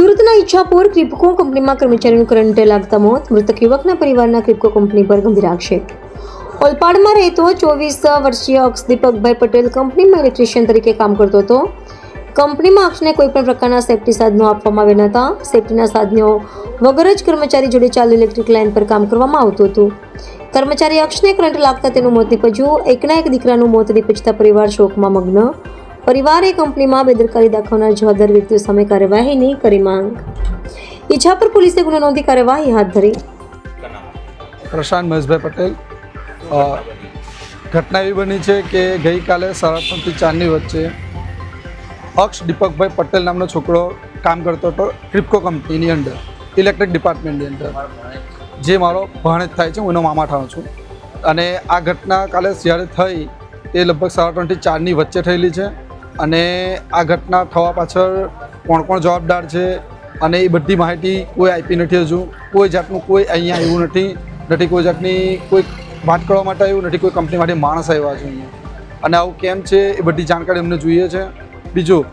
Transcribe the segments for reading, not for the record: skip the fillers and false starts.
સુરતના ઈચ્છાપુર ક્રિપ્કો કંપનીમાં કર્મચારીનું કરંટે લાગતા મોત. મૃતક યુવકના પરિવારના ક્રિપ્કો કંપની પર ગંભીર આક્ષેપ. ઓલપાડમાં રહેતો 24 વર્ષીય અક્ષ દીપકભાઈ પટેલ કંપનીમાં ઇલેક્ટ્રિશિયન તરીકે કામ કરતો હતો. કંપનીમાં અક્ષને કોઈપણ પ્રકારના સેફ્ટી સાધનો આપવામાં આવ્યા નહોતા. સેફ્ટીના સાધનો વગર જ કર્મચારી જોડે ચાલુ ઇલેક્ટ્રિક લાઇન પર કામ કરવામાં આવતું હતું. કર્મચારી અક્ષને કરંટ લાગતા તેનું મોત નીપજ્યું. એકના એક દીકરાનું મોત નીપજતા પરિવાર શોકમાં મગ્ન. પરિવારે કંપનીમાં બેદરકારી દાખવનાર જવાબદાર વ્યક્તિઓ સામે કાર્યવાહીની કરી માંગ. ઈચ્છાપુર પોલીસે ગુનો નોંધી કાર્યવાહી હાથ ધરી. પ્રશાંત મહેશભાઈ પટેલ. ઘટના એવી બની છે કે ગઈકાલે 3:30 થી 4ની વચ્ચે અક્ષ દીપકભાઈ પટેલ નામનો છોકરો કામ કરતો હતો ક્રિપ્કો કંપનીની અંદર, ઇલેક્ટ્રિક ડિપાર્ટમેન્ટની અંદર, જે મારો ભાણેજ થાય છે. હું એનો મામા થાઉં છું. અને આ ઘટના કાલે જ્યારે થઈ તે લગભગ 3:30 થી 4ની વચ્ચે થયેલી છે. અને આ ઘટના થવા પાછળ કોણ કોણ જવાબદાર છે અને એ બધી માહિતી કોઈ આપી નથી. હજુ કોઈ જાતનું કોઈ અહીંયા આવ્યું નથી. કોઈ જાતની કોઈ વાત કરવા માટે આવ્યું નથી. કોઈ કંપની માટે માણસ આવ્યા છે અહીંયા. અને આવું કેમ છે એ બધી જાણકારી અમને જોઈએ છે. બીજું,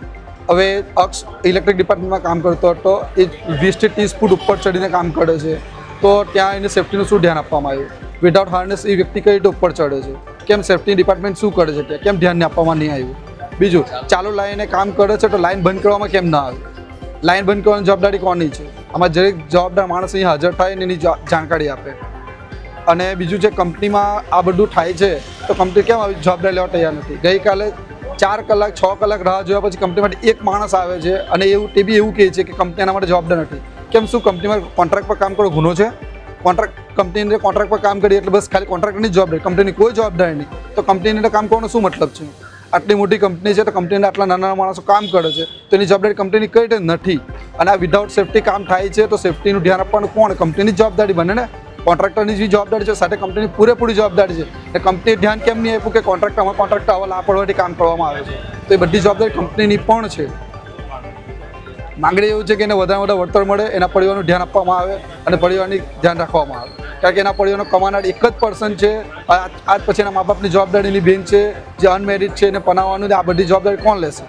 હવે અક્ષ ઇલેક્ટ્રિક ડિપાર્ટમેન્ટમાં કામ કરતો હતો. એ 20 થી 30 ફૂટ ઉપર ચડીને કામ કરે છે. તો ત્યાં એને સેફ્ટીનું શું ધ્યાન આપવામાં આવ્યું? વિધાઉટ હાર્નેસ એ વ્યક્તિ કઈ રીતે ઉપર ચડે છે? કેમ સેફ્ટી ડિપાર્ટમેન્ટ શું કરે છે ત્યાં? કેમ ધ્યાન આપવામાં નહીં આવ્યું? બીજું, ચાલુ લાઈને કામ કરે છે તો લાઈન બંધ કરવામાં કેમ ના આવે? લાઈન બંધ કરવાની જવાબદારી કોની છે? આમાં દરેક જવાબદાર માણસ અહીં હાજર થાય ને એની જાણકારી આપે. અને બીજું છે, કંપનીમાં આ બધું થાય છે તો કંપની કેમ આવી જવાબદારી લેવા તૈયાર નથી? ગઈકાલે 4 કલાક 6 કલાક રાહ જોયા પછી કંપની માટે એક માણસ આવે છે અને તે બી એવું કહે છે કે કંપની એના માટે જવાબદાર નથી. કેમ? શું કંપનીમાં કોન્ટ્રાક્ટ પર કામ કરો ગુનો છે? કંપનીની અંદર કોન્ટ્રાક્ટ પર કામ કરીએ એટલે બસ ખાલી કોન્ટ્રાક્ટની જવાબદારી, કંપનીની કોઈ જવાબદારી નહીં. તો કંપનીની અંદર કામ કરવાનો શું મતલબ છે? આટલી મોટી કંપની છે તો કંપનીના આટલા નાના માણસો કામ કરે છે તો એની જવાબદારી કંપનીની કઈ રીતે નથી? અને આ વિધાઉટ સેફ્ટી કામ થાય છે તો સેફ્ટીનું ધ્યાન આપવાનું કોણ? કંપનીની જવાબદારી બને ને. કોન્ટ્રાક્ટરની જે જવાબદારી છે સાથે કંપનીની પૂરેપૂરી જવાબદારી છે. એટલે કંપનીએ ધ્યાન કેમ નહીં આપ્યું કે કોન્ટ્રાક્ટ આવા લાપરવાહીથી કામ કરવામાં આવે છે? તો એ બધી જવાબદારી કંપનીની પણ છે. માંગણી એવું છે કે એને વધારે વળતર મળે, એના પરિવારનું ધ્યાન આપવામાં આવે અને પરિવારની ધ્યાન રાખવામાં આવે. કારણ કે એના પરિવારનો કમાનાર એક જ પર્સન છે. આજ પછી એના મા બાપની જવાબદારીની બેન છે જે અનમેરિડ છે, એને પનાવવાનું, આ બધી જવાબદારી કોણ લેશે?